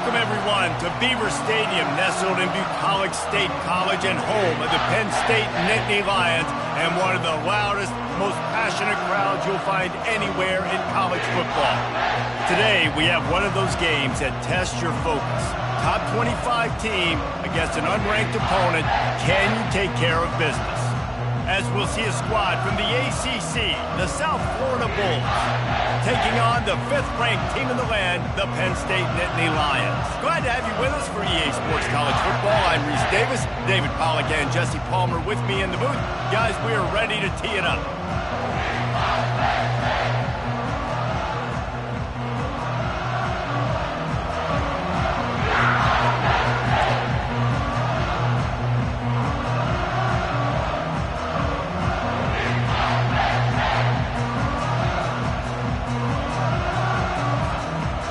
Welcome, everyone, to Beaver Stadium, nestled in Bucolic State College and home of the Penn State Nittany Lions, and one of the loudest, most passionate crowds you'll find anywhere in college football. Today, we have one of those games that tests your focus. Top 25 team against an unranked opponent. Can you take care of business? As we'll see a squad from the ACC, the South Florida Bulls, taking on the 5th-ranked team in the land, the Penn State Nittany Lions. Glad to have you with us for EA Sports College Football. I'm Reese Davis, David Pollack and Jesse Palmer with me in the booth. Guys, we are ready to tee it up.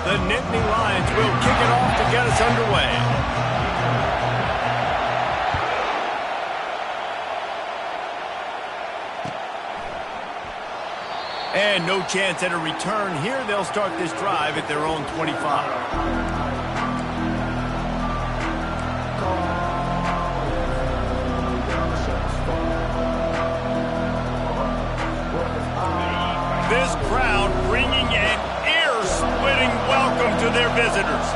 The Nittany Lions will kick it off to get us underway. And no chance at a return here. They'll start this drive at their own 25. This crowd bringing an ear-splitting welcome to their visitors.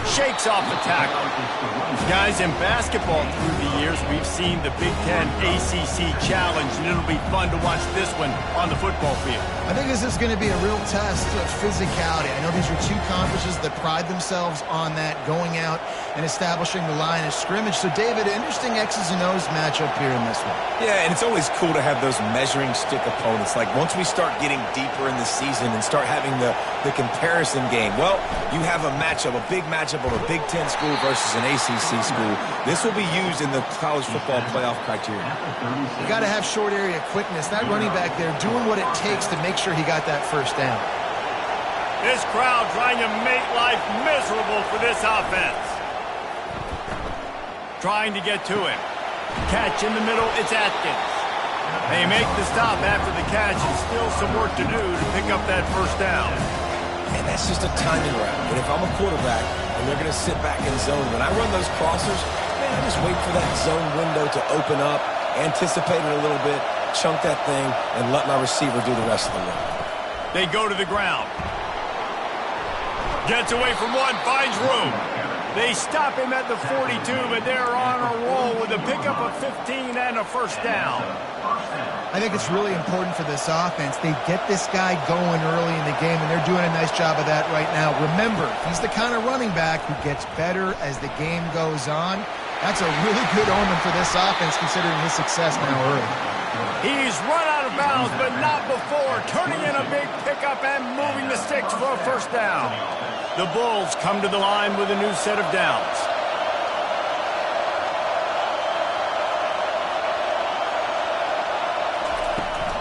Shakes off the tackle. Guys, in basketball through the years, we've seen the Big Ten ACC Challenge, and it'll be fun to watch this one on the football field. I think this is going to be a real test of physicality. I know these are two conferences that pride themselves on that, going out and establishing the line of scrimmage. So, David, interesting X's and O's matchup here in this one. Yeah, and it's always cool to have those measuring stick opponents. Like, once we start getting deeper in the season and start having the comparison game, well, you have a matchup, a big matchup of a Big Ten school versus an ACC school. This will be used in the college football playoff criteria. You got to have short area quickness. That running back there doing what it takes to make sure he got that first down. This crowd trying to make life miserable for this offense. Trying to get to him. Catch in the middle, it's Atkins. They make the stop after the catch, and still some work to do to pick up that first down. And that's just a timing route. And if I'm a quarterback and they're going to sit back in zone, when I run those crossers, man, I just wait for that zone window to open up, anticipate it a little bit, chunk that thing, and let my receiver do the rest of the work. They go to the ground. Gets away from one, finds room. They stop him at the 42, but they're on a roll with a pickup of 15 and a first down. I think it's really important for this offense. They get this guy going early in the game, and they're doing a nice job of that right now. Remember, he's the kind of running back who gets better as the game goes on. That's a really good omen for this offense, considering his success now early. He's run out of bounds, but not before, turning in a big pickup and moving the sticks for a first down. The Bulls come to the line with a new set of downs.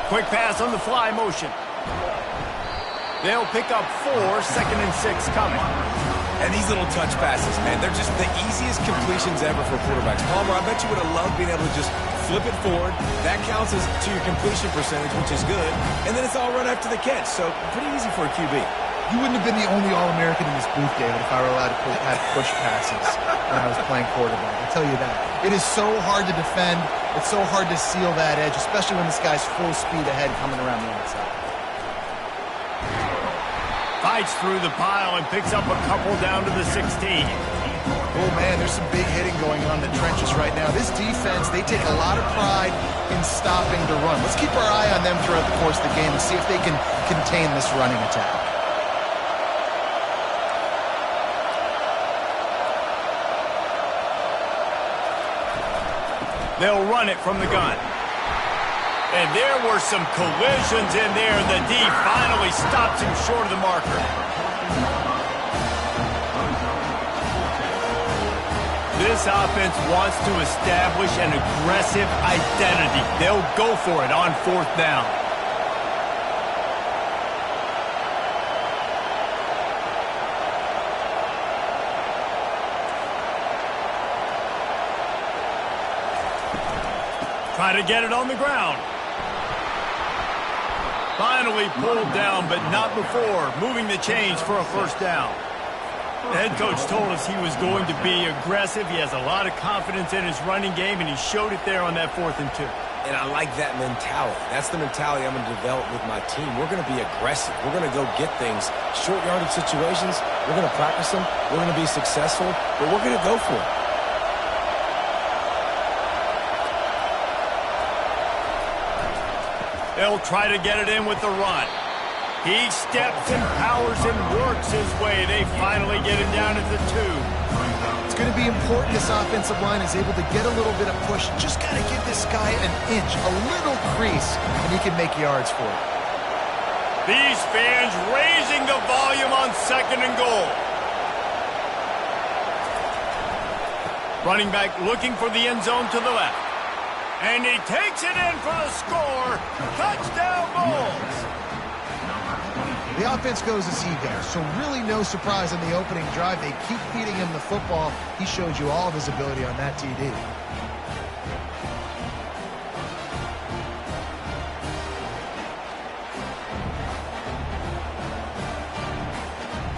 Quick pass on the fly motion. They'll pick up 4, 2nd and 6 coming. And these little touch passes, man, they're just the easiest completions ever for quarterbacks. Palmer, I bet you would have loved being able to just flip it forward. That counts as to your completion percentage, which is good. And then it's all run after the catch, so pretty easy for a QB. You wouldn't have been the only All-American in this booth, David, if I were allowed to have push passes when I was playing quarterback. I'll tell you that. It is so hard to defend. It's so hard to seal that edge, especially when this guy's full speed ahead coming around the outside. Fights through the pile and picks up a couple down to the 16. Oh, man, there's some big hitting going on in the trenches right now. This defense, they take a lot of pride in stopping the run. Let's keep our eye on them throughout the course of the game and see if they can contain this running attack. They'll run it from the gun. And there were some collisions in there. The D finally stops him short of the marker. This offense wants to establish an aggressive identity. They'll go for it on 4th down. Try to get it on the ground. Finally pulled down, but not before moving the chains for a first down. The head coach told us he was going to be aggressive. He has a lot of confidence in his running game, and he showed it there on that 4th and 2. And I like that mentality. That's the mentality I'm going to develop with my team. We're going to be aggressive. We're going to go get things. Short yardage situations, we're going to practice them. We're going to be successful, but we're going to go for it. They'll try to get it in with the run. He steps and powers and works his way. They finally get him down at the 2. It's going to be important this offensive line is able to get a little bit of push. Just got to give this guy an inch, a little crease, and he can make yards for it. These fans raising the volume on 2nd and goal. Running back looking for the end zone to the left. And he takes it in for the score. Touchdown Bulls. The offense goes as he goes, so really no surprise in the opening drive. They keep feeding him the football. He showed you all of his ability on that TD.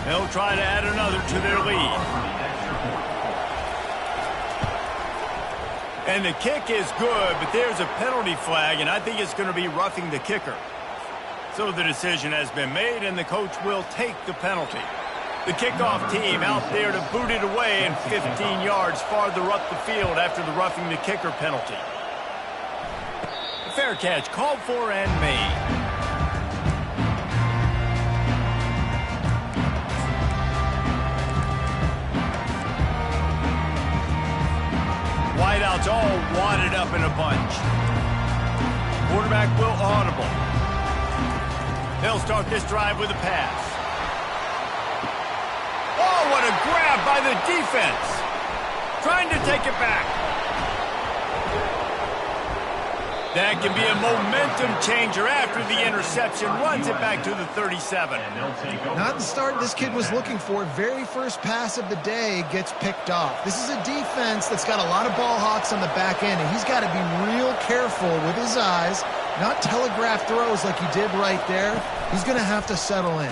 They'll try to add another to their lead. And the kick is good, but there's a penalty flag, and I think it's going to be roughing the kicker. So the decision has been made, and the coach will take the penalty. The kickoff team out there to boot it away and 15 yards farther up the field after the roughing the kicker penalty. Fair catch called for and made. Wideouts all wadded up in a bunch. Quarterback will audible. They'll start this drive with a pass. Oh, what a grab by the defense. Trying to take it back. That can be a momentum changer after the interception. Runs it back to the 37. Not the start this kid was looking for. Very first pass of the day gets picked off. This is a defense that's got a lot of ball hawks on the back end, and he's got to be real careful with his eyes, not telegraph throws like he did right there. He's going to have to settle in.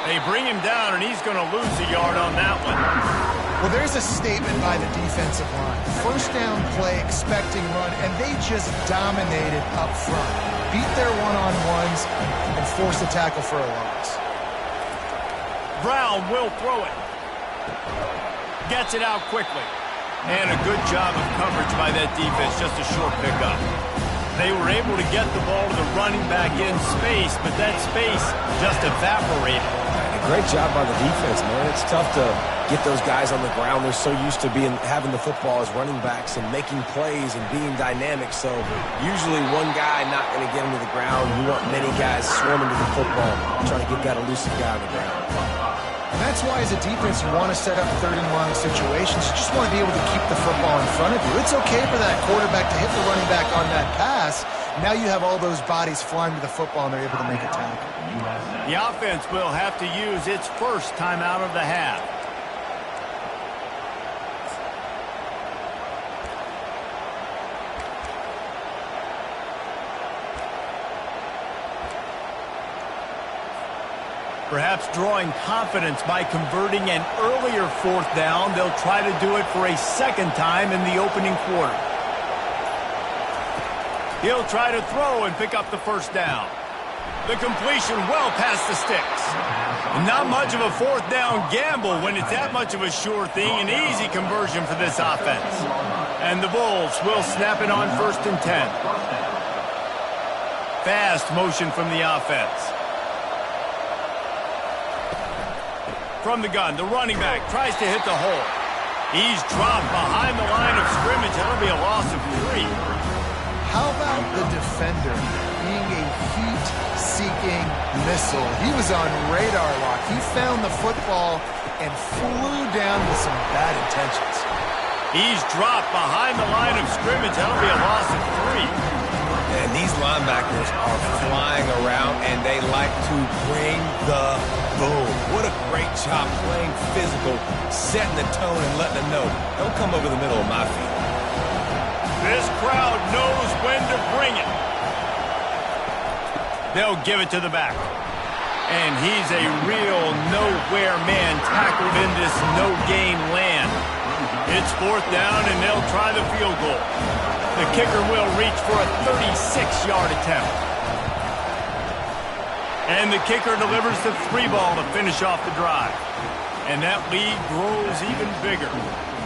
They bring him down, and he's going to lose a yard on that one. Well, there's a statement by the defensive line. First down play, expecting run, and they just dominated up front. Beat their one-on-ones and forced the tackle for a loss. Brown will throw it. Gets it out quickly. And a good job of coverage by that defense, just a short pickup. They were able to get the ball to the running back in space, but that space just evaporated. Great job by the defense, man. It's tough to get those guys on the ground. They're so used to having the football as running backs and making plays and being dynamic. So usually one guy not going to get him to the ground. You want many guys swarming to the football, trying to get that elusive guy on the ground. And that's why as a defense you want to set up 3rd and long situations. You just want to be able to keep the football in front of you. It's okay for that quarterback to hit the running back on that pass. Now you have all those bodies flying to the football and they're able to make a tackle. The offense will have to use its first timeout of the half. Perhaps drawing confidence by converting an earlier 4th down. They'll try to do it for a 2nd time in the opening quarter. He'll try to throw and pick up the 1st down. The completion well past the sticks. Not much of a 4th down gamble when it's that much of a sure thing. An easy conversion for this offense. And the Bulls will snap it on 1st and 10. Fast motion from the offense. From the gun, the running back tries to hit the hole. He's dropped behind the line of scrimmage. That'll be a loss of 3. How about the defender being a heat-seeking missile? He was on radar lock. He found the football and flew down with some bad intentions. He's dropped behind the line of scrimmage. That'll be a loss of 3. And these linebackers are flying around, and they like to bring the boom. What a great job playing physical, setting the tone and letting them know, don't come over the middle of my field. This crowd knows when to bring it. They'll give it to the back. And he's a real nowhere man tackled in this no-gain land. It's 4th down, and they'll try the field goal. The kicker will reach for a 36-yard attempt. And the kicker delivers the 3 ball to finish off the drive. And that lead grows even bigger.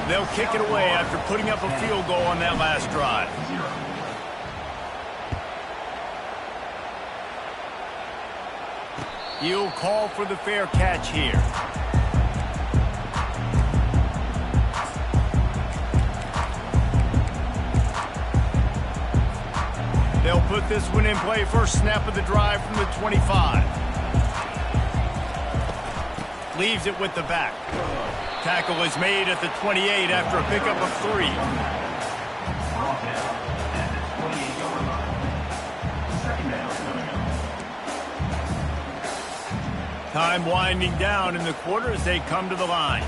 They'll kick it away after putting up a field goal on that last drive. He'll call for the fair catch here. They'll put this one in play first snap of the drive from the 25. Leaves it with the back. Tackle is made at the 28 after a pickup of 3. Time winding down in the quarter as they come to the line.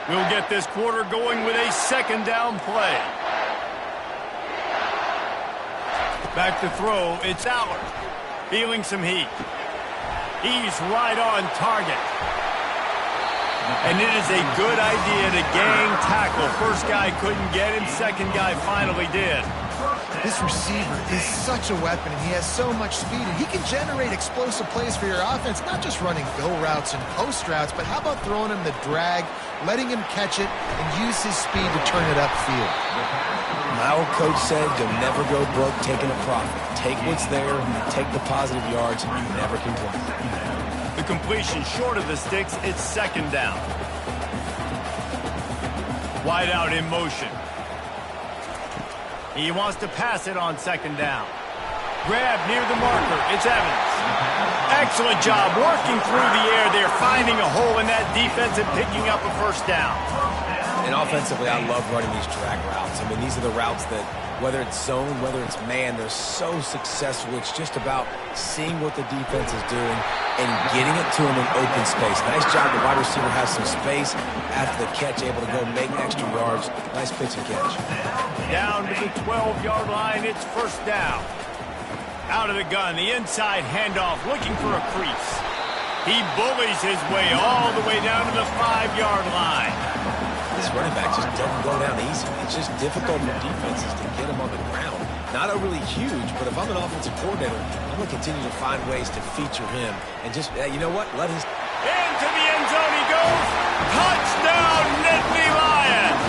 We'll get this quarter going with a 2nd down play. Back to throw, it's Allard. Feeling some heat. He's right on target. And it is a good idea to gang tackle. First guy couldn't get him, second guy finally did. This receiver is such a weapon, and he has so much speed, and he can generate explosive plays for your offense, not just running go routes and post routes, but how about throwing him the drag, letting him catch it, and use his speed to turn it upfield. My old coach said you'll never go broke taking a profit. Take what's there, take the positive yards, and you never complain. The completion short of the sticks, it's 2nd down. Wide out in motion. He wants to pass it on 2nd down. Grab near the marker. It's Evans. Excellent job working through the air there, finding a hole in that defense and picking up a first down. And offensively, I love running these drag routes. I mean, these are the routes that, whether it's zone, whether it's man, they're so successful. It's just about seeing what the defense is doing and getting it to him in open space. Nice job. The wide receiver has some space after the catch, able to go make extra yards. Nice pitch and catch. Down to the 12-yard line. It's 1st down. Out of the gun, the inside handoff, looking for a crease. He bullies his way all the way down to the 5-yard line. This running back just doesn't go down easy. It's just difficult for defenses to get him on the ground. Not overly huge, but if I'm an offensive coordinator, I'm going to continue to find ways to feature him. And just, you know what? Let his... Into the end zone he goes. Touchdown, Nittany Lions.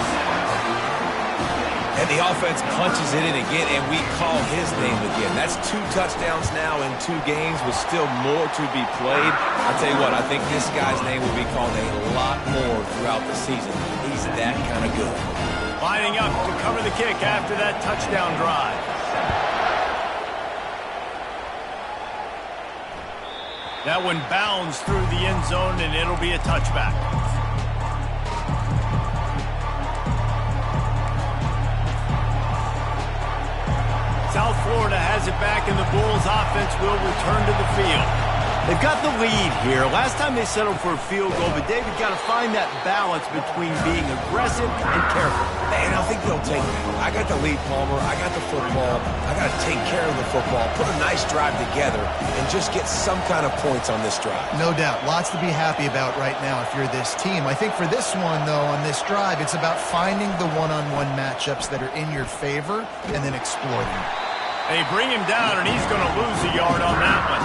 And the offense punches it in again, and we call his name again. That's 2 touchdowns now in 2 games with still more to be played. I'll tell you what, I think this guy's name will be called a lot more throughout the season. He's that kind of good. Lining up to cover the kick after that touchdown drive. That one bounds through the end zone, and it'll be a touchback. South Florida has it back, and the Bulls offense will return to the field. They've got the lead here. Last time they settled for a field goal, but David got to find that balance between being aggressive and careful. And I think they'll take that. I got the lead, Palmer. I got the football. I got to take care of the football, put a nice drive together, and just get some kind of points on this drive. No doubt. Lots to be happy about right now if you're this team. I think for this one, though, on this drive, it's about finding the one-on-one matchups that are in your favor and then exploiting them. They bring him down, and he's going to lose a yard on that one.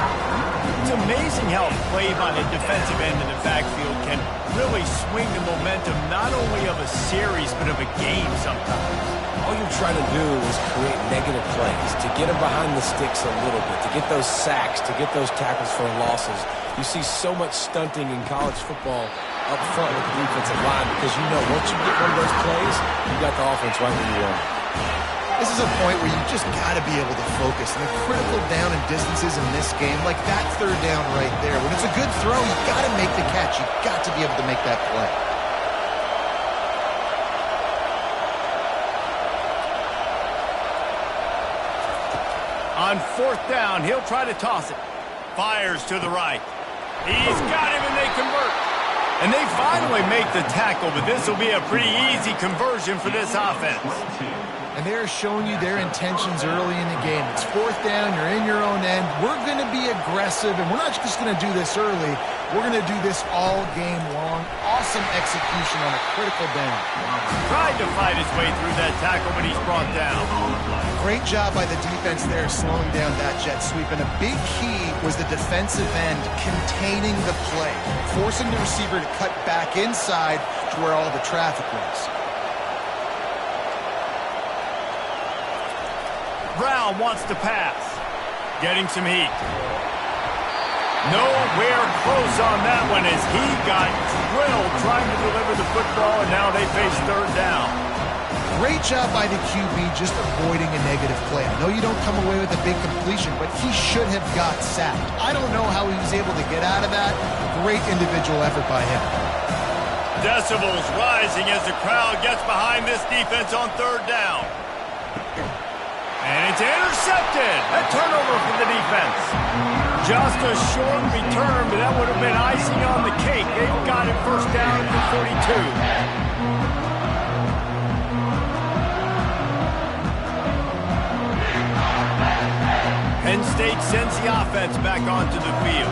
It's amazing how a play by the defensive end of the backfield can really swing the momentum not only of a series but of a game sometimes. All you're trying to do is create negative plays, to get them behind the sticks a little bit, to get those sacks, to get those tackles for losses. You see so much stunting in college football up front with the defensive line because you know once you get one of those plays, you got the offense right where you want. This is a point where you just got to be able to focus. And the critical down and distances in this game, like that 3rd down right there, when it's a good throw, you got to make the catch. You got to be able to make that play. On 4th down, he'll try to toss it. Fires to the right. He's got him, and they convert. And they finally make the tackle, but this will be a pretty easy conversion for this offense. And they're showing you their intentions early in the game. It's 4th down, you're in your own end. We're going to be aggressive, and we're not just going to do this early. We're going to do this all game long. Awesome execution on a critical down. Tried to fight his way through that tackle, but he's brought down. Great job by the defense there slowing down that jet sweep. And a big key was the defensive end containing the play, forcing the receiver to cut back inside to where all the traffic was. Brown wants to pass. Getting some heat. Nowhere close on that one as he got drilled trying to deliver the football, and now they face 3rd down. Great job by the QB just avoiding a negative play. I know you don't come away with a big completion, but he should have got sacked. I don't know how he was able to get out of that. Great individual effort by him. Decibels rising as the crowd gets behind this defense on 3rd down. And it's intercepted. A turnover for the defense. Just a short return, but that would have been icing on the cake. They've got it 1st down at the 42. Penn State sends the offense back onto the field.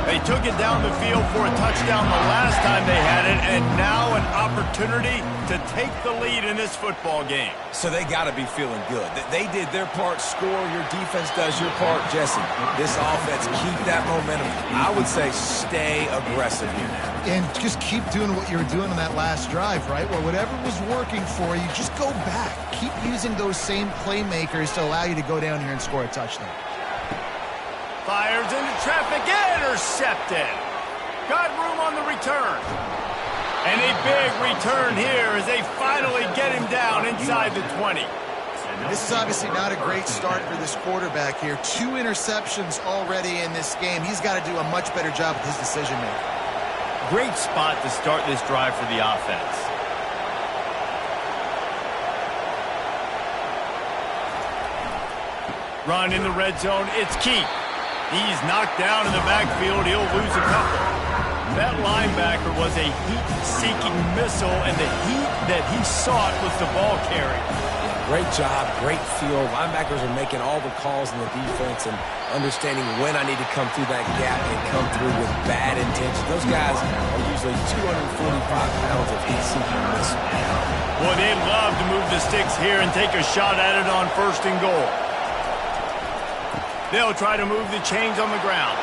They took it down the field for a touchdown the last time they had it, and now an opportunity to take the lead in this football game. So they got to be feeling good. They did their part, score. Your defense does your part, Jesse. This offense, keep that momentum. I would say stay aggressive here. And just keep doing what you were doing on that last drive, right? Well, whatever was working for you, just go back. Keep using those same playmakers to allow you to go down here and score a touchdown. Fires into traffic, intercepted. Got room on the return. And a big return here as they finally get him down inside the 20. This is obviously not a great start for this quarterback here. 2 interceptions already in this game. He's got to do a much better job with his decision-making. Great spot to start this drive for the offense. Run in the red zone, it's Kttn. He's knocked down in the backfield. He'll lose a couple. That linebacker was a heat-seeking missile, and the heat that he sought was the ball carrier. Great job, great feel. Linebackers are making all the calls in the defense and understanding when I need to come through that gap and come through with bad intentions. Those guys are usually 245 pounds of heat-seeking missile. Boy, they'd love to move the sticks here and take a shot at it on 1st and goal. They'll try to move the chains on the ground.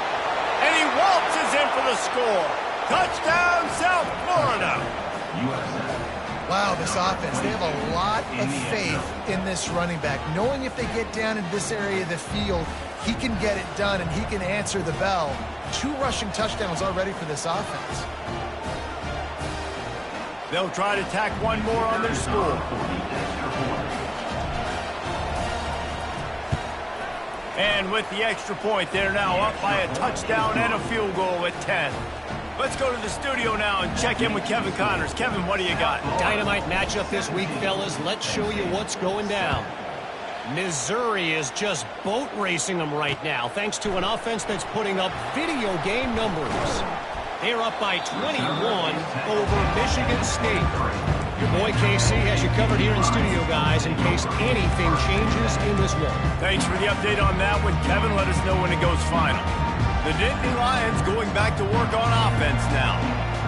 And he waltzes in for the score. Touchdown, South Florida. Wow, this offense, they have a lot of faith in this running back, knowing if they get down into this area of the field, he can get it done and he can answer the bell. 2 rushing touchdowns already for this offense. They'll try to tack one more on their score. And with the extra point, they're now up by a touchdown and a field goal at 10. Let's go to the studio now and check in with Kevin Connors. Kevin, what do you got? Dynamite matchup this week, fellas. Let's show you what's going down. Missouri is just boat racing them right now, thanks to an offense that's putting up video game numbers. They're up by 21 over Michigan State. Your boy KC has you covered here in studio, guys, in case anything changes in this one. Thanks for the update on that one, Kevin. Let us know when it goes final. The Nittany Lions going back to work on offense now.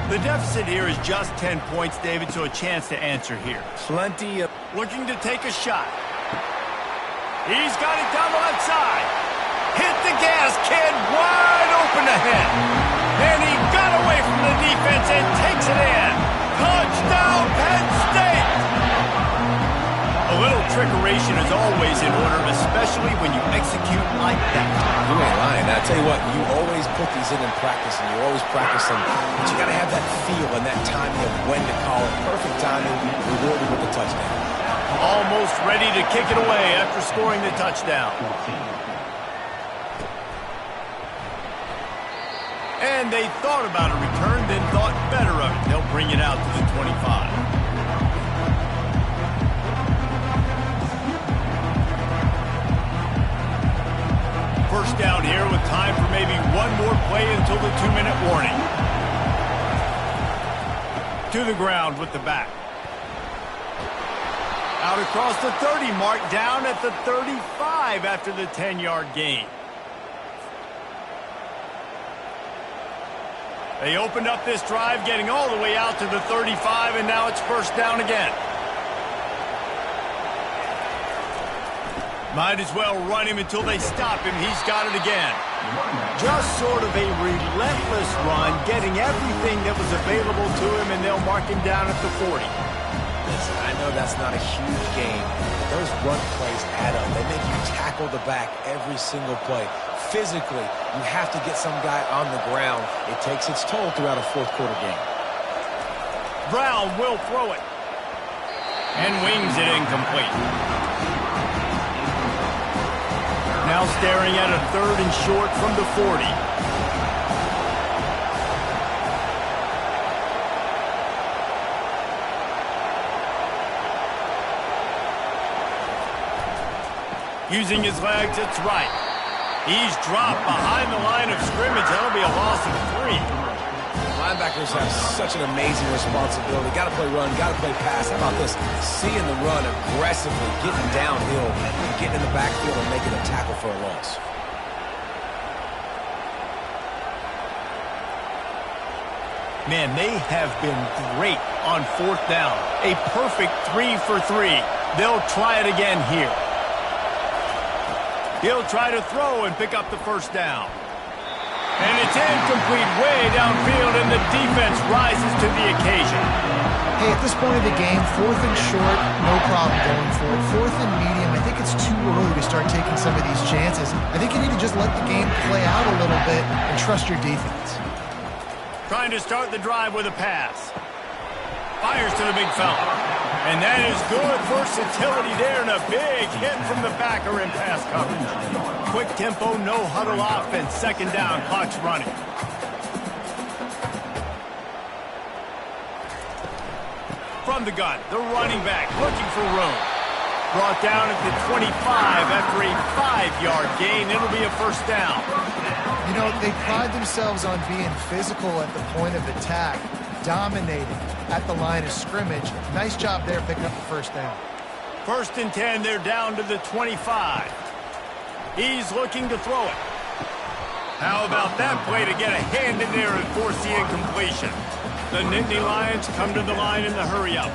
The deficit here is just 10 points, David, so a chance to answer here. Plenty of... Looking to take a shot. He's got it down the left side. Hit the gas, kid, wide open ahead. And he got away from the defense and takes it in. Touchdown, Penn State! A little trickeration is always in order, especially when you execute like that. You ain't lying. I tell you what, you always put these in practice, and you always practice them. But you got to have that feel and that timing of when to call it. Perfect timing, rewarded with the touchdown. Almost ready to kick it away after scoring the touchdown. And they thought about a return, then thought better of it. They'll bring it out to the 25. First down here with time for maybe one more play until the 2-minute warning. To the ground with the back. Out across the 30 mark, down at the 35 after the 10-yard gain. They opened up this drive, getting all the way out to the 35, and now it's first down again. Might as well run him until they stop him. He's got it again. Just sort of a relentless run, getting everything that was available to him, and they'll mark him down at the 40. Listen, I know that's not a huge game, but those run plays add up. They make you tackle the back every single play. Physically, you have to get some guy on the ground. It takes its toll throughout a fourth-quarter game. Brown will throw it. And wings it incomplete. Now staring at a 3rd and short from the 40. Using his legs, it's right. He's dropped behind the line of scrimmage. That'll be a loss of 3. Linebackers have such an amazing responsibility. Got to play run, got to play pass. How about this? Seeing the run aggressively, getting downhill, and getting in the backfield and making a tackle for a loss. Man, they have been great on 4th down. A perfect 3 for 3. They'll try it again here. He'll try to throw and pick up the first down. And it's incomplete way downfield, and the defense rises to the occasion. Hey, at this point of the game, 4th and short, no problem going for it. 4th and medium, I think it's too early to start taking some of these chances. I think you need to just let the game play out a little bit and trust your defense. Trying to start the drive with a pass. Fires to the big fella. And that is good versatility there, and a big hit from the backer in pass coverage. Quick tempo, no huddle offense. 2nd down, clock's running. From the gun, the running back looking for room. Brought down at the 25 after a 5-yard gain. It'll be a first down. You know, they pride themselves on being physical at the point of attack, dominating at the line of scrimmage. Nice job there picking up the first down. 1st and 10, they're down to the 25. He's looking to throw it. How about that play to get a hand in there and force the incompletion? The Nittany Lions come to the line in the hurry-up.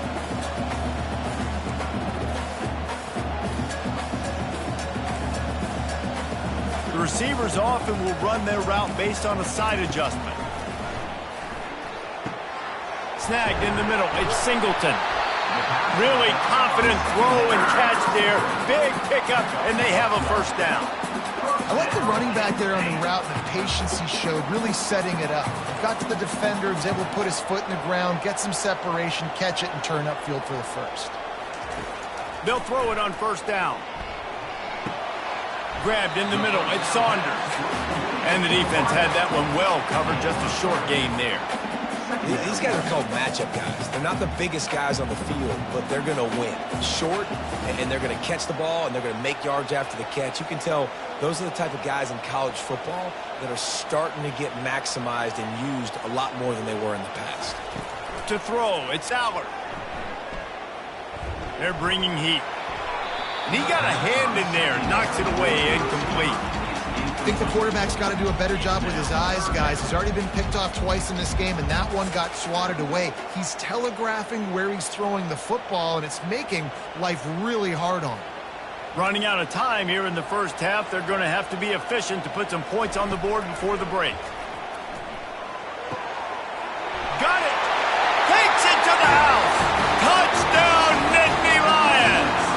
The receivers often will run their route based on a side adjustment. Snagged in the middle, it's Singleton. Really confident throw and catch there. Big pickup, and they have a first down. I like the running back there on the route and the patience he showed, really setting it up. Got to the defender, was able to put his foot in the ground, get some separation, catch it, and turn upfield for the first. They'll throw it on first down. Grabbed in the middle, it's Saunders. And the defense had that one well covered, just a short gain there. These guys are called matchup guys. They're not the biggest guys on the field, but they're going to win. Short, and they're going to catch the ball, and they're going to make yards after the catch. You can tell those are the type of guys in college football that are starting to get maximized and used a lot more than they were in the past. To throw, it's Allard. They're bringing heat. And he got a hand in there, knocks it away, incomplete. I think the quarterback's got to do a better job with his eyes, guys. He's already been picked off twice in this game, and that one got swatted away. He's telegraphing where he's throwing the football, and it's making life really hard on him. Running out of time here in the first half. They're going to have to be efficient to put some points on the board before the break. Got it! Takes it to the house! Touchdown, Nittany Lions!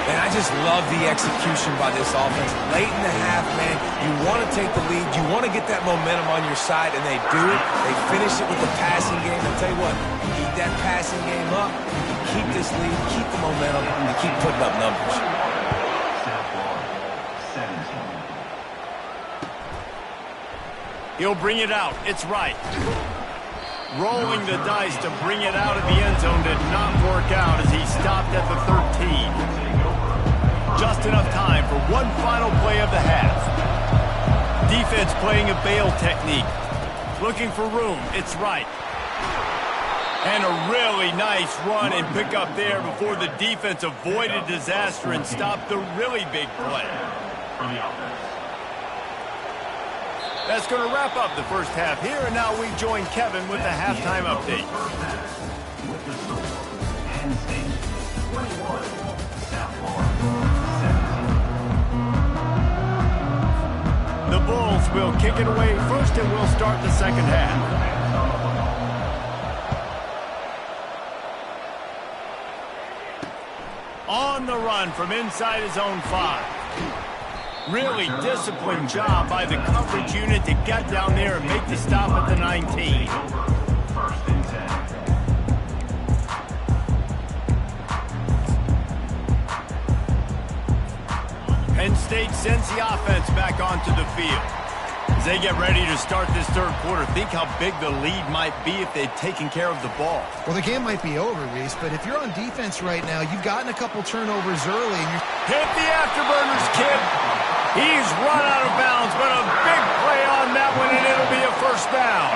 And I just love the execution by this offense. Late in the half, man, you want to take the lead. You want to get that momentum on your side, and they do it. They finish it with the passing game. I'll tell you what, keep that passing game up. Keep this lead, keep the momentum, and keep putting up numbers. He'll bring it out. It's right. Rolling the dice to bring it out of the end zone did not work out as he stopped at the 13. just enough time for one final play of the half. Defense playing a bail technique. Looking for room. It's right. And a really nice run and pick up there before the defense avoided disaster and stopped the really big play. That's going to wrap up the first half here, and now we join Kevin with the halftime update. The Bulls will kick it away first, and we'll start the second half. On the run from inside his own 5. Really disciplined job by the coverage unit to get down there and make the stop at the 19. Penn State sends the offense back onto the field. As they get ready to start this third quarter, think how big the lead might be if they'd taken care of the ball. Well, the game might be over, Reese, but if you're on defense right now, you've gotten a couple turnovers early. And you're... Hit the afterburners, kid. He's run out of bounds, but a big play on that one, and it'll be a first down.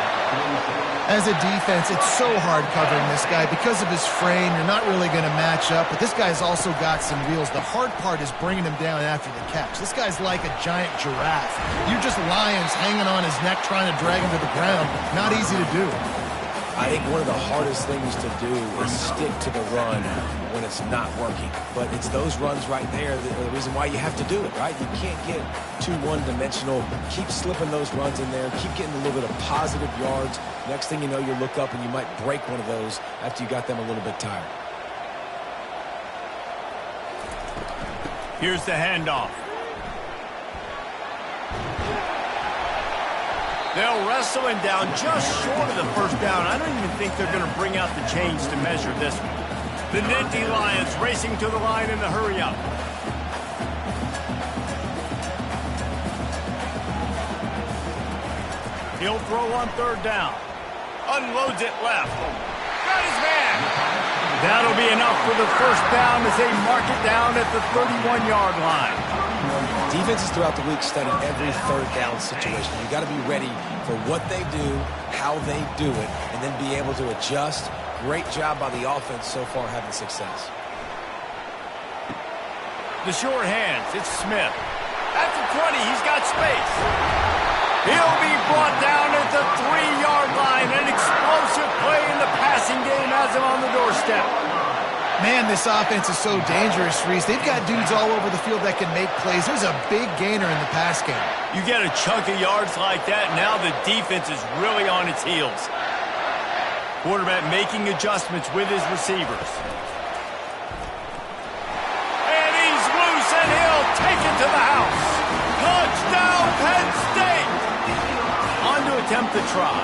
As a defense, it's so hard covering this guy. Because of his frame, you're not really going to match up, but this guy's also got some wheels. The hard part is bringing him down after the catch. This guy's like a giant giraffe. You're just lions hanging on his neck trying to drag him to the ground. Not easy to do. I think one of the hardest things to do is stick to the run when it's not working. But it's those runs right there that are the reason why you have to do it, right? You can't get too one-dimensional. Keep slipping those runs in there. Keep getting a little bit of positive yards. Next thing you know, you look up and you might break one of those after you got them a little bit tired. Here's the handoff. They'll wrestle him down just short of the first down. I don't even think they're going to bring out the chains to measure this one. The Nittany Lions racing to the line in the hurry-up. He'll throw on third down. Unloads it left. Got his man. That'll be enough for the first down as they mark it down at the 31-yard line. Defenses throughout the week study every third down situation. You got to be ready for what they do, how they do it, and then be able to adjust. Great job by the offense so far having success. The short hands, it's Smith. At the 20, he's got space. He'll be brought down at the 3-yard line. An explosive play in the passing game has him on the doorstep. Man, this offense is so dangerous, Reese. They've got dudes all over the field that can make plays. There's a big gainer in the pass game. You get a chunk of yards like that, now the defense is really on its heels. Quarterback making adjustments with his receivers. And he's loose, and he'll take it to the house. Touchdown, Penn State! On to attempt the try.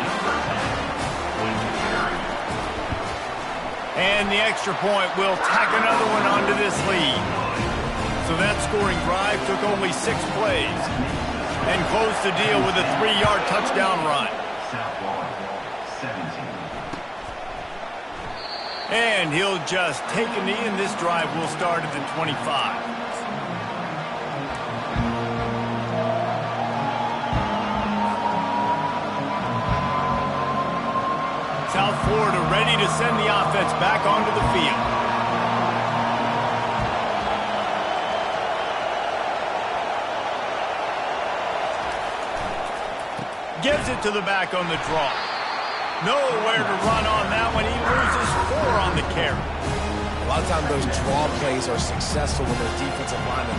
And the extra point will tack another one onto this lead. So that scoring drive took only 6 plays and closed the deal with a 3-yard touchdown run. And he'll just take a knee, and this drive will start at the 25. South Florida ready to send the offense back onto the field. Gives it to the back on the draw. Nowhere to run on that one. He loses 4 on the carry. A lot of times those draw plays are successful when their defensive linemen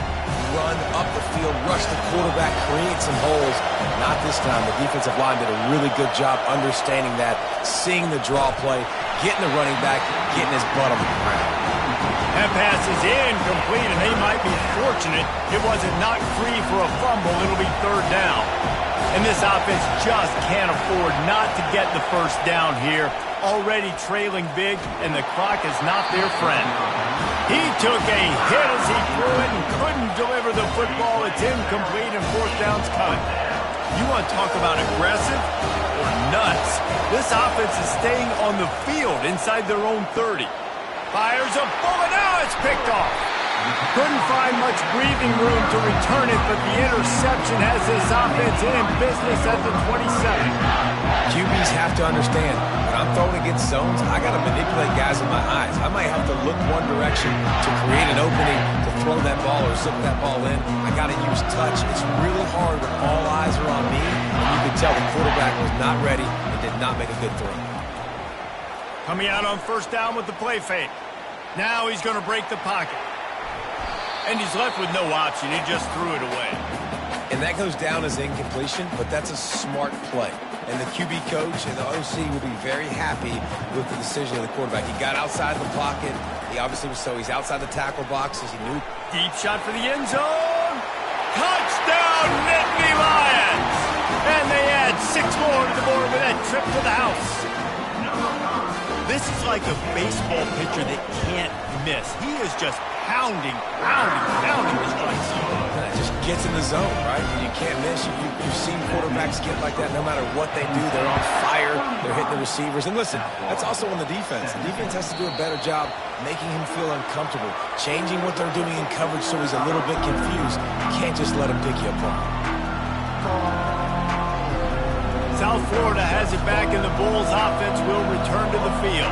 run up the field, rush the quarterback, create some holes. Not this time. The defensive line did a really good job understanding that, seeing the draw play, getting the running back, getting his butt on the ground. That pass is incomplete, and they might be fortunate it wasn't knocked free for a fumble. It'll be third down. And this offense just can't afford not to get the first down here. Already trailing big, and the clock is not their friend. He took a hit as he threw it and couldn't deliver the football. It's incomplete, and fourth down's coming. You want to talk about aggressive or nuts? This offense is staying on the field inside their own 30. Fires a bullet. Now it's picked off. Couldn't find much breathing room to return it, but the interception has this offense in business at the 27. QBs have to understand, when I'm throwing against zones, I got to manipulate guys with my eyes. I might have to look one direction to create an opening to throw that ball or zip that ball in. I got to use touch. It's really hard when all eyes are on me, and you can tell the quarterback was not ready and did not make a good throw. Coming out on first down with the play fake. Now he's going to break the pocket. And he's left with no option. He just threw it away. And that goes down as incompletion, but that's a smart play. And the QB coach and the OC will be very happy with the decision of the quarterback. He got outside the pocket. He obviously was he's outside the tackle boxes. He knew. Deep shot for the end zone. Touchdown, Nittany Lions! And they add 6 more to the board with that trip to the house. This is like a baseball pitcher that can't miss. He is just pounding the strike zone. And it just gets in the zone, right? You can't miss. You've seen quarterbacks get like that no matter what they do. They're on fire. They're hitting the receivers. And listen, that's also on the defense. The defense has to do a better job making him feel uncomfortable, changing what they're doing in coverage so he's a little bit confused. You can't just let him pick you apart. South Florida has it back, and the Bulls offense will return to the field.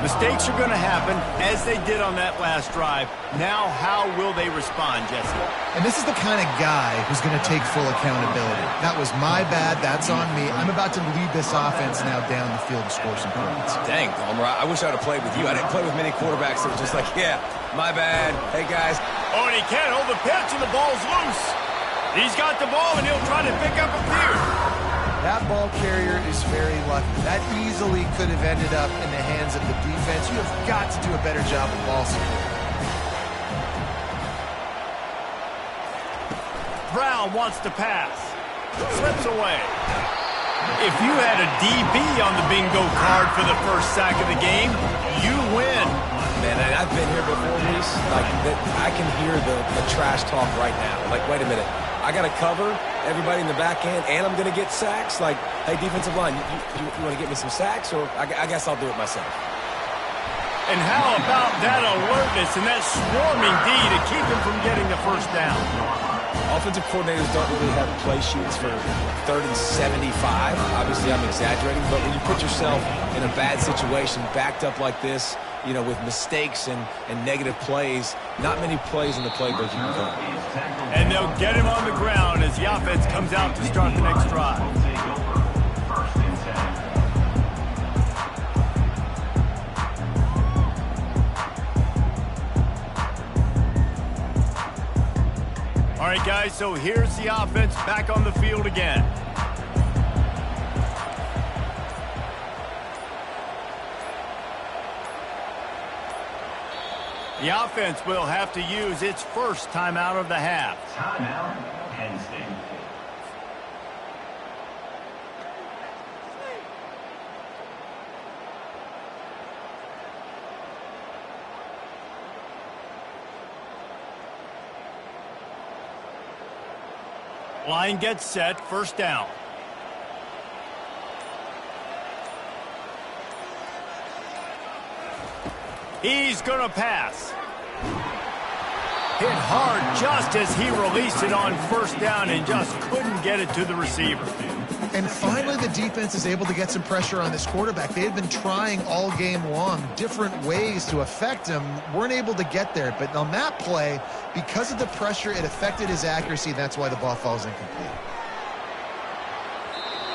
Mistakes are going to happen, as they did on that last drive. Now, how will they respond, Jesse? And this is the kind of guy who's going to take full accountability. That was my bad. That's on me. I'm about to lead this offense now down the field and score some points. Dang, Palmer, I wish I would have played with you. I didn't play with many quarterbacks that were just like, yeah, my bad. Hey, guys. Oh, and he can't hold the pitch, and the ball's loose. He's got the ball, and he'll try to pick up a fear. That ball carrier is very lucky. That easily could have ended up in the hands of the defense. You have got to do a better job of ball support. Brown wants to pass. Slips away. If you had a DB on the bingo card for the first sack of the game, you win. Man, I've been here before, Reese. Like, I can hear the trash talk right now. Like, wait a minute. I got to cover everybody in the back end, and I'm going to get sacks. Like, hey, defensive line, you want to get me some sacks, or I guess I'll do it myself. And how about that alertness and that swarming D to keep him from getting the first down? Offensive coordinators don't really have play sheets for 3rd and 75. Obviously, I'm exaggerating, but when you put yourself in a bad situation, backed up like this, you know, with mistakes and negative plays, not many plays in the playbook you can call. And they'll get him on the ground as the offense comes out to start the next drive. All right, guys, so here's the offense back on the field again. The offense will have to use its first timeout of the half. Timeout, Penn State. Line gets set, first down. He's going to pass. Hit hard just as he released it on first down and just couldn't get it to the receiver. And finally, the defense is able to get some pressure on this quarterback. They had been trying all game long different ways to affect him, weren't able to get there. But on that play, because of the pressure, it affected his accuracy. That's why the ball falls incomplete.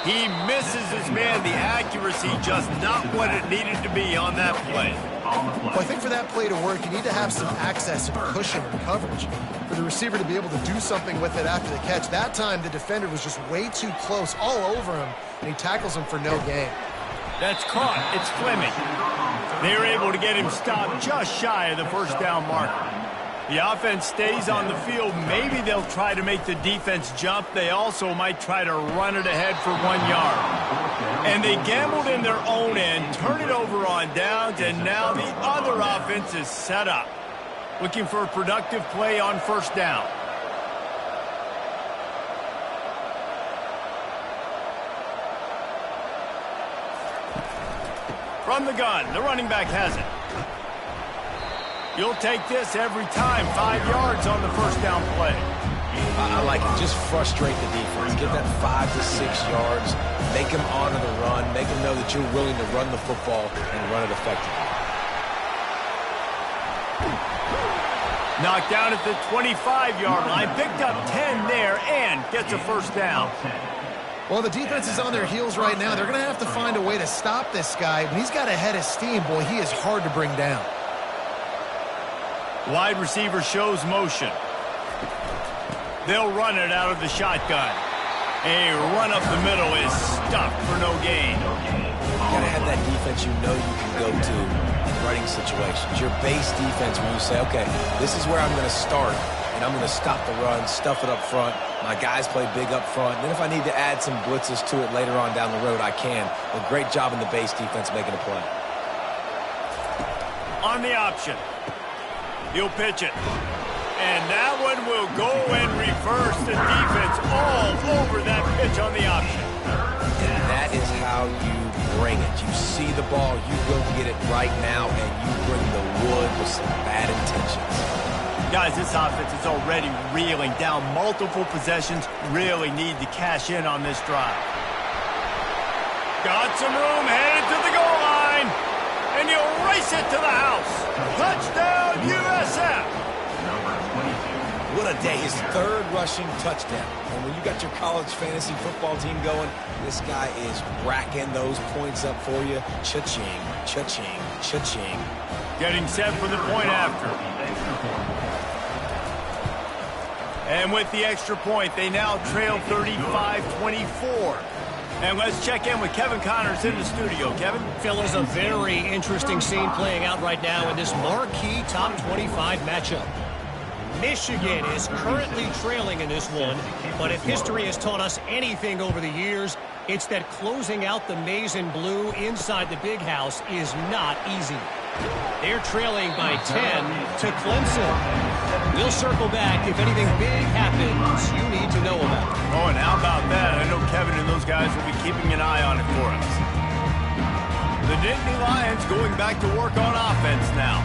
He misses his man. The accuracy just not what it needed to be on that play. Well, I think for that play to work, you need to have some access and cushion and coverage for the receiver to be able to do something with it after the catch. That time, the defender was just way too close, all over him, and he tackles him for no gain. That's caught. It's Fleming. They were able to get him stopped just shy of the first down marker. The offense stays on the field. Maybe they'll try to make the defense jump. They also might try to run it ahead for 1 yard. And they gambled in their own end, turn it over on downs, and now the other offense is set up. Looking for a productive play on first down. From the gun, the running back has it. You'll take this every time. 5 yards on the first down play. I like it. Just frustrate the defense. Get that 5 to 6 yards. Make them honor the run. Make them know that you're willing to run the football and run it effectively. Knocked down at the 25-yard line. Picked up 10 there and gets a first down. Well, the defense is on their heels right now. They're going to have to find a way to stop this guy. When he's got a head of steam, boy, he is hard to bring down. Wide receiver shows motion. They'll run it out of the shotgun. A run up the middle is stuffed for no gain. You got to have that defense you know you can go to in running situations. Your base defense when you say, okay, this is where I'm going to start, and I'm going to stop the run, stuff it up front. My guys play big up front. And then if I need to add some blitzes to it later on down the road, I can. A great job in the base defense making a play. On the option. He'll pitch it. And that one will go and reverse the defense all over that pitch on the option. And that is how you bring it. You see the ball, you go get it right now, and you bring the wood with some bad intentions. Guys, this offense is already reeling down multiple possessions. Really need to cash in on this drive. Got some room, headed to the goal line. And you'll race it to the house. Touchdown, USF. What a day. His third rushing touchdown. And when you got your college fantasy football team going, this guy is racking those points up for you. Cha-ching, cha-ching, cha-ching. Getting set for the point after. And with the extra point, they now trail 35-24. And let's check in with Kevin Connors in the studio. Kevin? Phil, is a very interesting scene playing out right now in this marquee top 25 matchup. Michigan is currently trailing in this one, but if history has taught us anything over the years, it's that closing out the maize and blue inside the big house is not easy. They're trailing by 10 to Clemson. We'll circle back if anything big happens you need to know about. Oh, and how about that? I know Kevin and those guys will be keeping an eye on it for us. The Nittany Lions going back to work on offense now.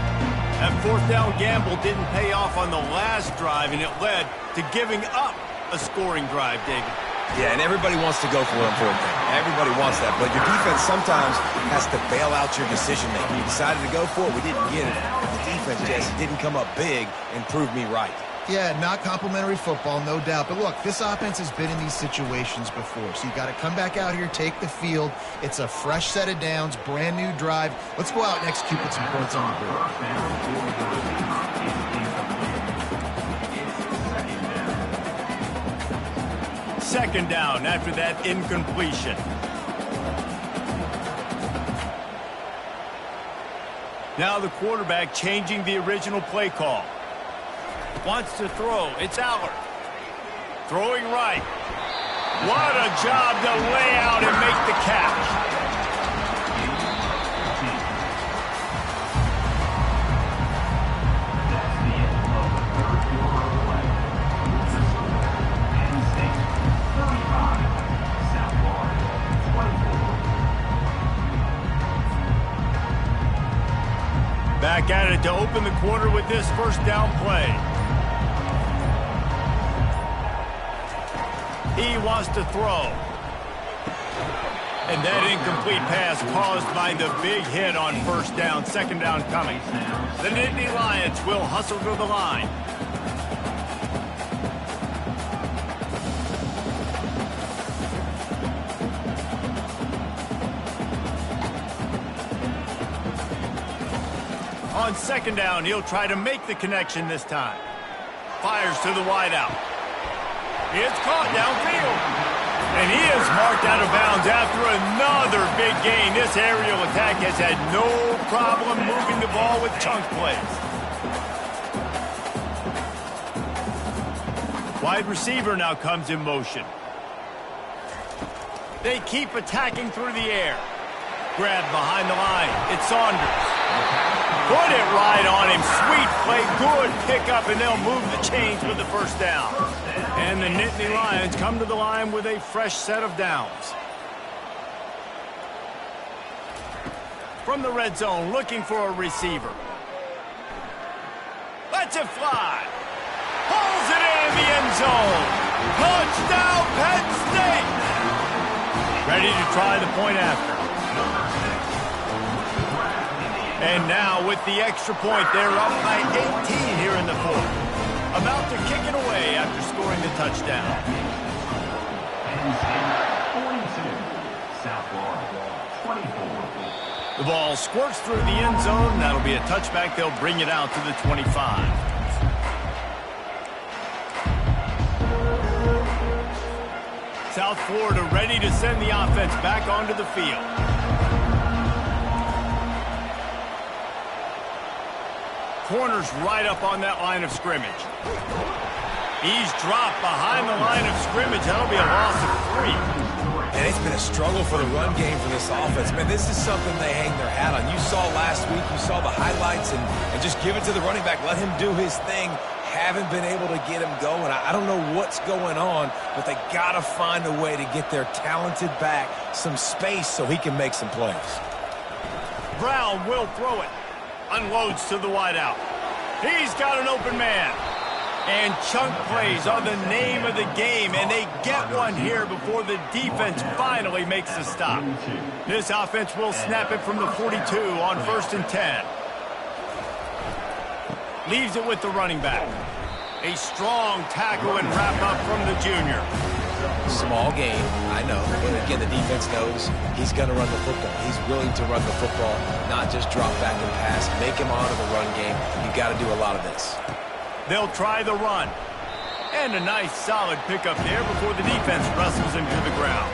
That fourth down gamble didn't pay off on the last drive, and it led to giving up a scoring drive, David. Yeah, and everybody wants to go for it on fourth down. Everybody wants that, but your defense sometimes has to bail out your decision-making. You decided to go for it, we didn't get it. The defense just didn't come up big and prove me right. Yeah, not complimentary football, no doubt. But look, this offense has been in these situations before. So you got to come back out here, take the field. It's a fresh set of downs, brand new drive. Let's go out and execute with some points on the board. Second down after that incompletion. Now the quarterback changing the original play call. Wants to throw. It's Aller. Throwing right. What a job to lay out and make the catch. Back at it to open the quarter with this first down play. He wants to throw. And that incomplete pass caused by the big hit on first down. Second down coming. The Nittany Lions will hustle to the line. On second down, he'll try to make the connection this time. Fires to the wideout. It's caught downfield. And he is marked out of bounds after another big gain. This aerial attack has had no problem moving the ball with chunk plays. Wide receiver now comes in motion. They keep attacking through the air. Grab behind the line. It's Saunders. Put it right on him. Sweet play. Good pickup, and they'll move the chains with the first down. And the Nittany Lions come to the line with a fresh set of downs. From the red zone, looking for a receiver. Lets it fly. Pulls it in the end zone. Touchdown, Penn State. Ready to try the point after. And now with the extra point, they're up by 18 here in the fourth. About to kick it away after scoring the touchdown. Penn State 42, South Florida 24. The ball squirts through the end zone. That'll be a touchback. They'll bring it out to the 25. South Florida ready to send the offense back onto the field. Corner's right up on that line of scrimmage. He's dropped behind the line of scrimmage. That'll be a loss of 3. And it's been a struggle for the run game for this offense. Man, this is something they hang their hat on. You saw last week, you saw the highlights, and just give it to the running back. Let him do his thing. Haven't been able to get him going. I don't know what's going on, but they got to find a way to get their talented back some space so he can make some plays. Brown will throw it. Unloads to the wideout. He's got an open man. And chunk plays are the name of the game, and they get one here before the defense finally makes the stop. This offense will snap it from the 42 on 1st and 10. Leaves it with the running back. A strong tackle and wrap up from the junior. Small game, I know. And again, the defense knows he's going to run the football. He's willing to run the football, not just drop back and pass. Make him honor the run game. You got to do a lot of this. They'll try the run. And a nice solid pickup there before the defense wrestles him to the ground.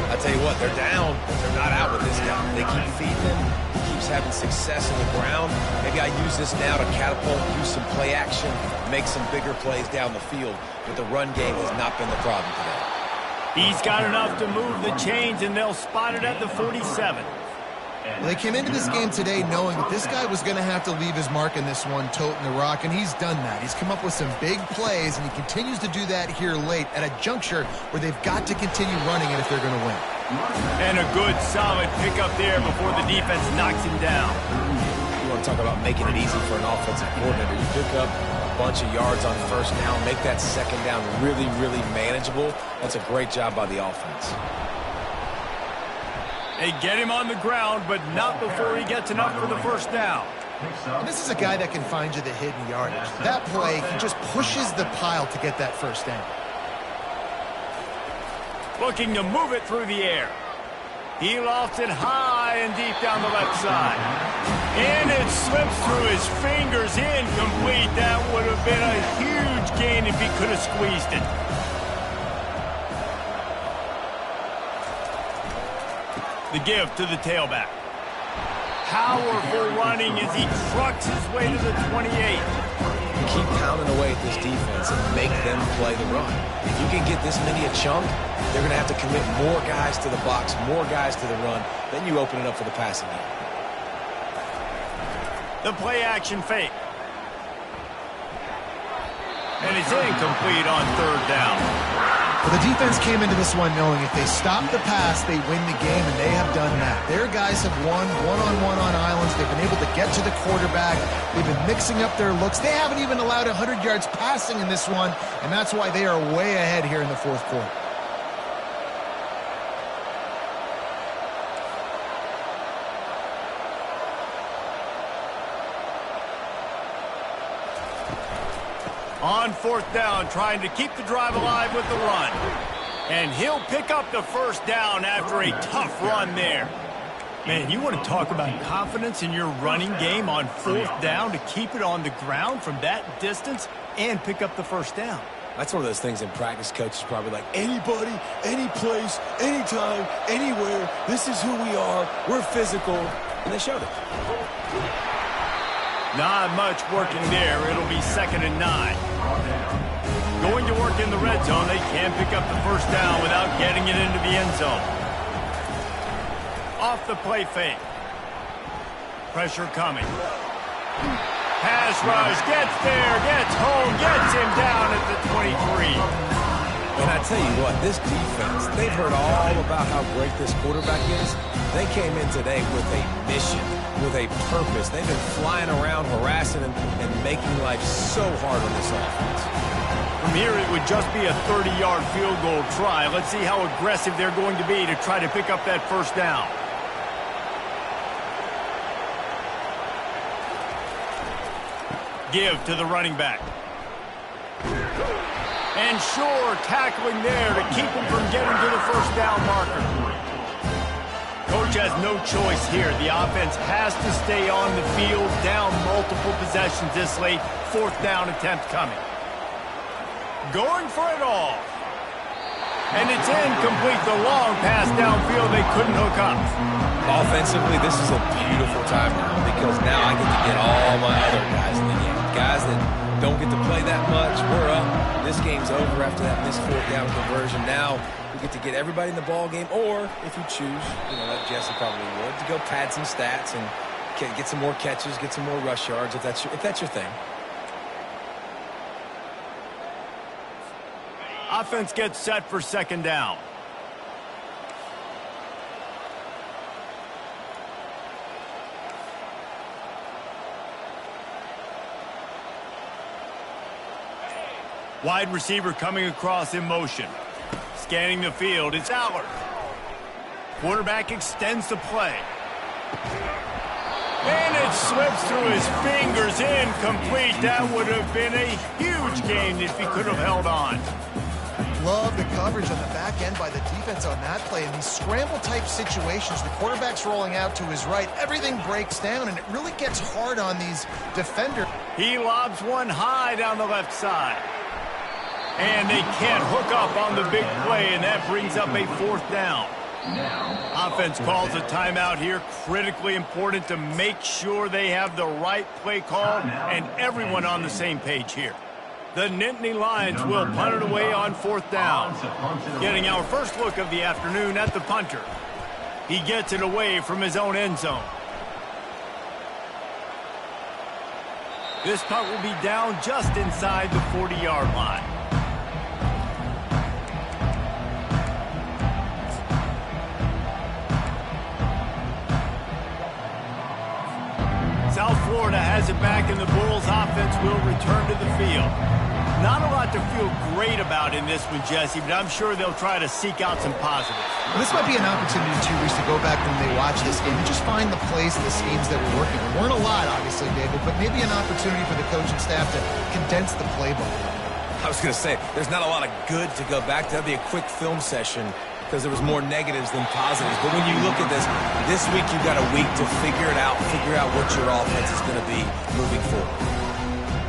I tell you what, they're down, but they're not out with this guy. They keep feeding him. He keeps having success on the ground. Maybe I use this now to catapult, use some play action, make some bigger plays down the field. But the run game has not been the problem today. He's got enough to move the chains, and they'll spot it at the 47. Well, they came into this game today knowing that this guy was going to have to leave his mark in this one, toting the rock, and he's done that. He's come up with some big plays, and he continues to do that here late at a juncture where they've got to continue running it if they're going to win. And a good, solid pickup there before the defense knocks him down. You want to talk about making it easy for an offensive coordinator. You pick up a bunch of yards on 1st down, make that 2nd down really, really manageable. That's a great job by the offense. They get him on the ground, but not before he gets enough for the 1st down. And this is a guy that can find you the hidden yardage. That play, he just pushes the pile to get that 1st down. Looking to move it through the air. He lofts it high and deep down the left side. And it slips through his fingers, incomplete. That would have been a huge gain if he could have squeezed it. The give to the tailback. Powerful running as he trucks his way to the 28. Keep pounding away at this defense and make them play the run. If you can get this many a chunk, they're going to have to commit more guys to the box, more guys to the run. Then you open it up for the passing game. The play action fake. And it's incomplete on 3rd down. Well, the defense came into this one knowing if they stop the pass, they win the game, and they have done that. Their guys have won one-on-one on islands. They've been able to get to the quarterback. They've been mixing up their looks. They haven't even allowed 100 yards passing in this one, and that's why they are way ahead here in the 4th quarter. On 4th down, trying to keep the drive alive with the run. And he'll pick up the 1st down after a tough run there. Man, you want to talk about confidence in your running game on 4th down to keep it on the ground from that distance and pick up the 1st down. That's one of those things in practice, coaches probably like, anybody, any place, anytime, anywhere, this is who we are, we're physical, and they showed it. Not much working there. It'll be 2nd and 9. Going to work in the red zone. They can pick up the 1st down without getting it into the end zone. Off the play fake. Pressure coming. Pass rush. Gets there. Gets home. Gets him down at the 23. And I tell you what, this defense, they've heard all about how great this quarterback is. They came in today with a mission, with a purpose. They've been flying around, harassing him, and making life so hard on this offense. From here, it would just be a 30-yard field goal try. Let's see how aggressive they're going to be to try to pick up that first down. Give to the running back. And sure, tackling there to keep him from getting to the first down marker. Coach has no choice here. The offense has to stay on the field, down multiple possessions this late. Fourth down attempt coming. Going for it all. And it's incomplete. The long pass downfield they couldn't hook up. Offensively, this is a beautiful time now because now I get to get all my other guys in the game. Guys that don't get to play that much. We're up. This game's over after that missed fourth down conversion. Now we get to get everybody in the ball game, or if you choose, like Jesse probably would, to go pad some stats and get some more catches, get some more rush yards if that's your thing. Offense gets set for second down. Wide receiver coming across in motion. Scanning the field, it's Allard. Quarterback extends the play. And it slips through his fingers, incomplete. That would have been a huge gain if he could have held on. Love the coverage on the back end by the defense on that play. In these scramble-type situations, the quarterback's rolling out to his right. Everything breaks down, and it really gets hard on these defenders. He lobs one high down the left side. And they can't hook up on the big play, and that brings up a fourth down. Offense calls a timeout here. Critically important to make sure they have the right play call and everyone on the same page here. The Nittany Lions will punt it away on fourth down. Getting our first look of the afternoon at the punter. He gets it away from his own end zone. This punt will be down just inside the 40-yard line. South Florida has it back, and the Bulls offense will return to the field. Not a lot to feel great about in this one, Jesse, but I'm sure they'll try to seek out some positives. Well, this might be an opportunity, too, Reese, to go back when they watch this game and just find the plays and the schemes that were working. There weren't a lot, obviously, David, but maybe an opportunity for the coaching staff to condense the playbook. I was going to say, there's not a lot of good to go back to. That'd be a quick film session because there was more negatives than positives. But when you look at this week you've got a week to figure out what your offense is going to be moving forward.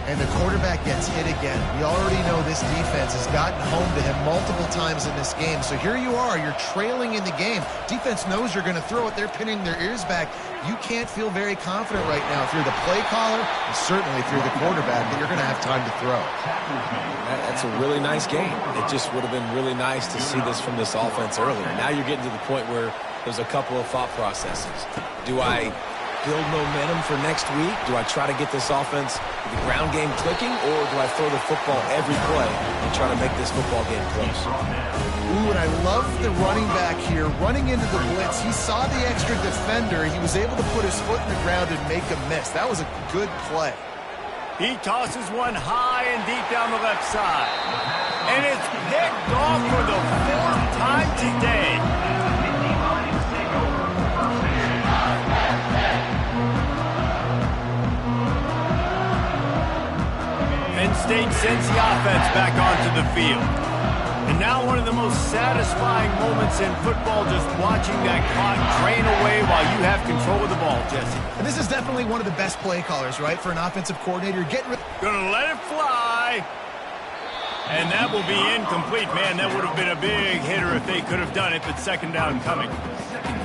And the quarterback gets hit again. We already know this defense has gotten home to him multiple times in this game. So here you are, you're trailing in the game. Defense knows you're going to throw it. They're pinning their ears back. You can't feel very confident right now if you're the play caller, and certainly if you're the quarterback, that you're going to have time to throw. That's a really nice game. It just would have been really nice to see this from this offense earlier. Now you're getting to the point where there's a couple of thought processes. Do I build momentum for next week? Do I try to get this offense, the ground game clicking, or do I throw the football every play and try to make this football game close? Ooh, and I love the running back here running into the blitz. He saw the extra defender, and he was able to put his foot in the ground and make a miss. That was a good play. He tosses one high and deep down the left side. And it's picked off for the fourth time today. Penn State sends the offense back onto the field. And now one of the most satisfying moments in football, just watching that clock drain away while you have control of the ball, Jesse. And this is definitely one of the best play callers, right, for an offensive coordinator. Gonna let it fly. And that will be incomplete. Man, that would have been a big hitter if they could have done it, but second down coming.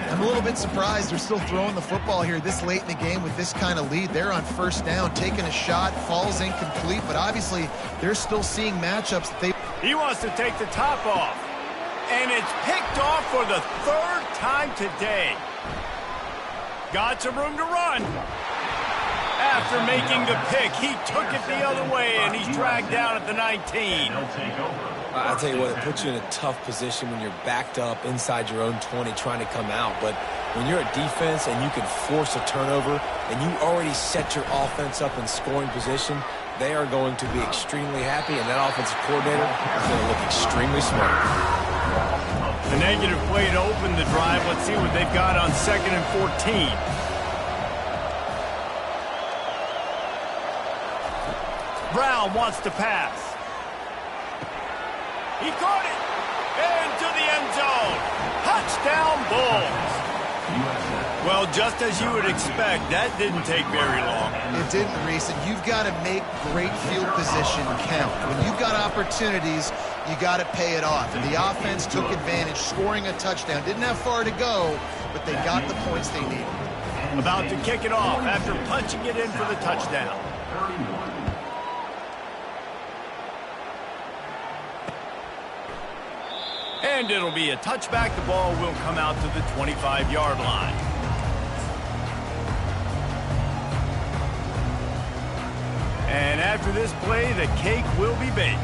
I'm a little bit surprised they're still throwing the football here this late in the game with this kind of lead. They're on first down, taking a shot, falls incomplete, but obviously they're still seeing matchups that He wants to take the top off. And it's picked off for the third time today. Got some room to run. After making the pick, he took it the other way, and he's dragged down at the 19. They'll take over. I'll tell you what, it puts you in a tough position when you're backed up inside your own 20 trying to come out. But when you're a defense and you can force a turnover and you already set your offense up in scoring position, they are going to be extremely happy, and that offensive coordinator is going to look extremely smart. A negative play to open the drive. Let's see what they've got on 2nd and 14. Brown wants to pass. He caught it into the end zone. Touchdown, Bulls. Well, just as you would expect, that didn't take very long. It didn't, Reese, and you've got to make great field position count. When you've got opportunities, you got to pay it off. And the offense took advantage, scoring a touchdown. Didn't have far to go, but they got the points they needed. About to kick it off after punching it in for the touchdown. And it'll be a touchback. The ball will come out to the 25-yard line. And after this play, the cake will be baked.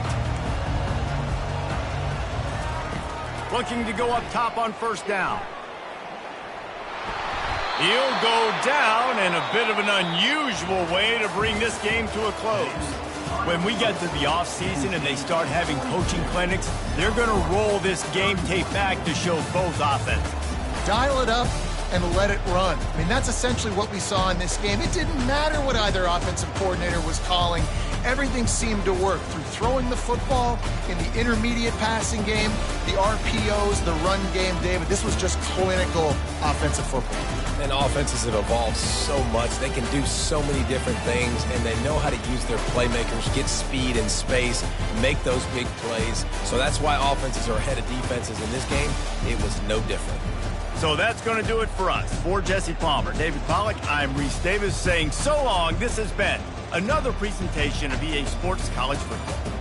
Looking to go up top on 1st down. He'll go down in a bit of an unusual way to bring this game to a close. When we get to the offseason and they start having coaching clinics, they're going to roll this game tape back to show both offenses. Dial it up and let it run. I mean, that's essentially what we saw in this game. It didn't matter what either offensive coordinator was calling. Everything seemed to work through throwing the football in the intermediate passing game, the RPOs, the run game, David. This was just clinical offensive football. And offenses have evolved so much. They can do so many different things, and they know how to use their playmakers, get speed and space, make those big plays. So that's why offenses are ahead of defenses in this game. It was no different. So that's going to do it for us. For Jesse Palmer, David Pollack, I'm Reese Davis saying so long. This has been another presentation of EA Sports College Football.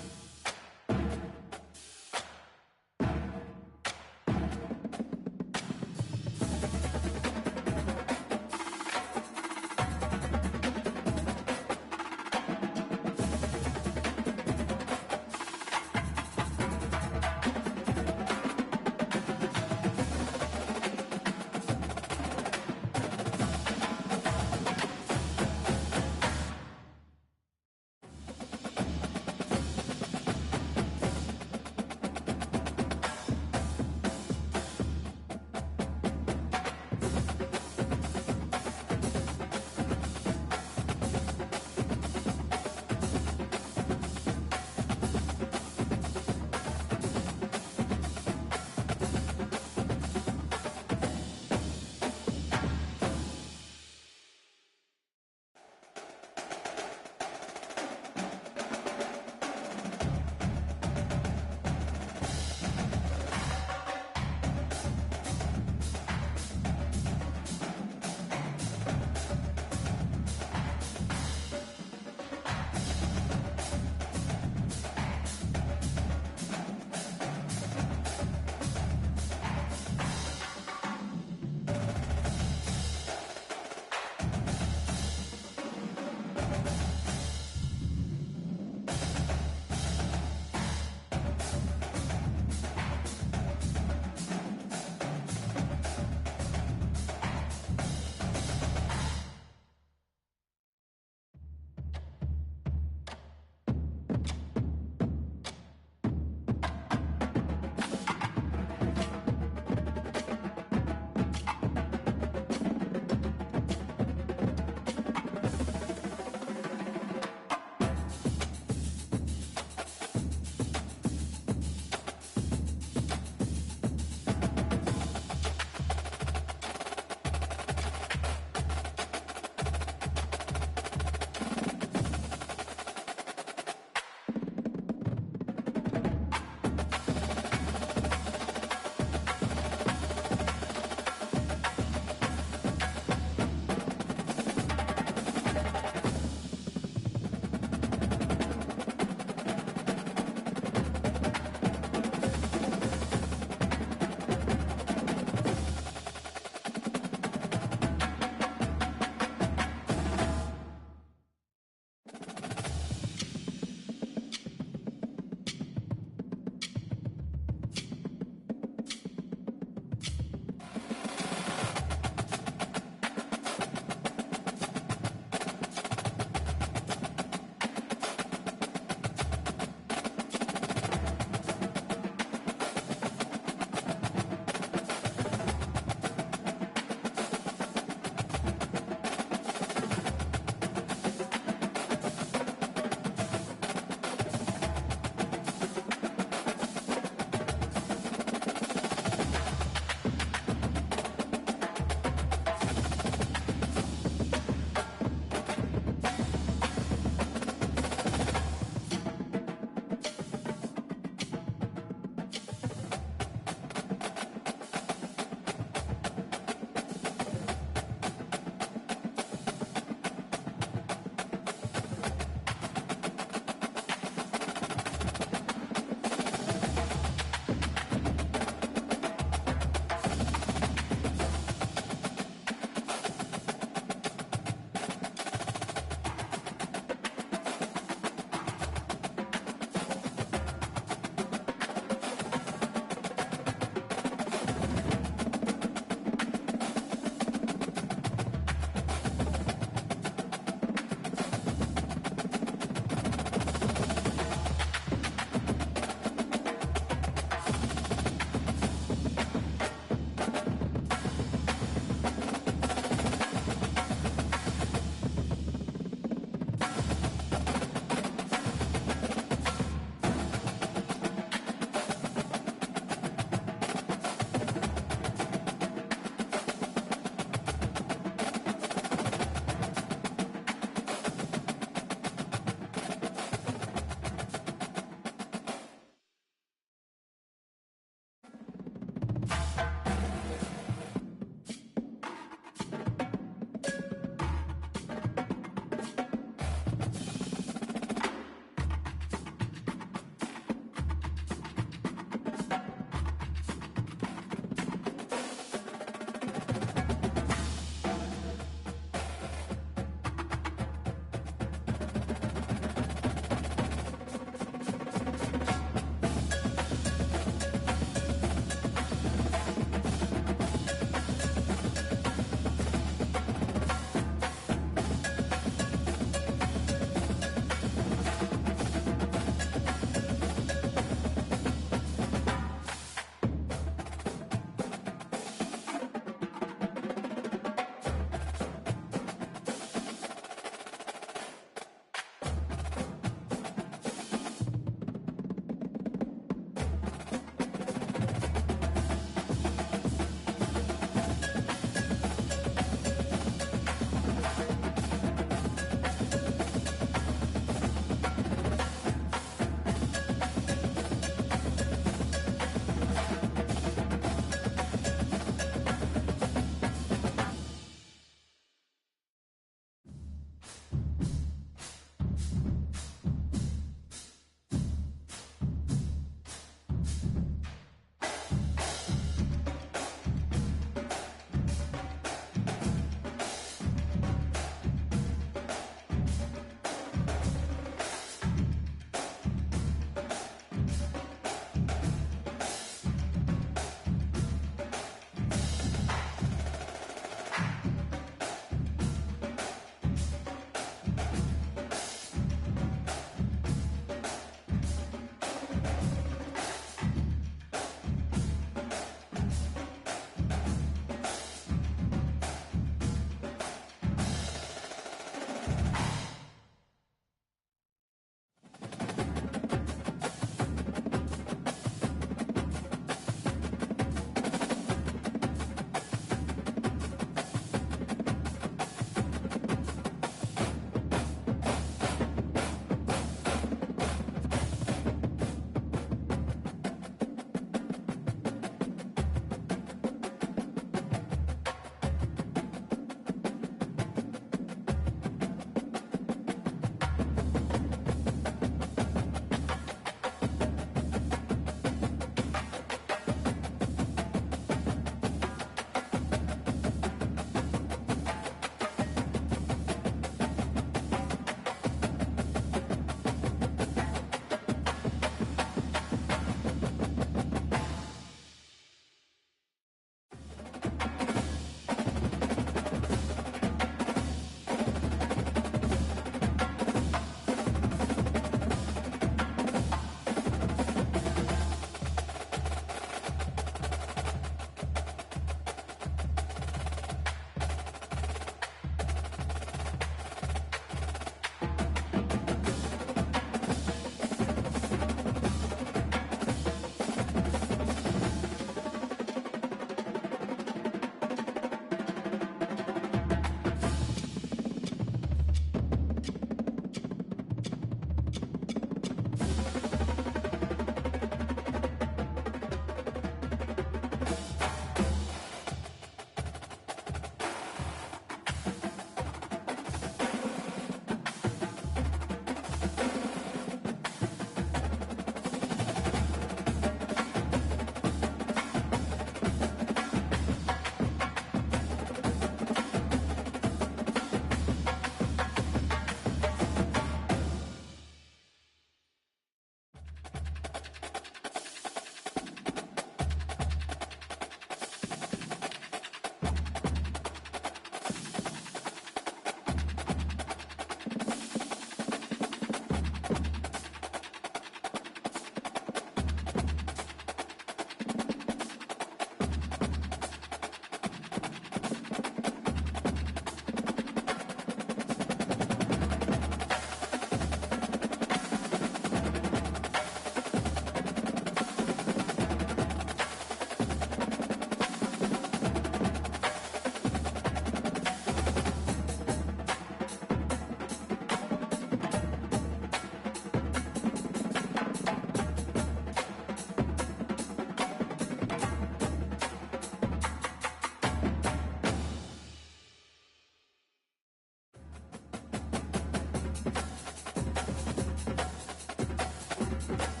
Florida.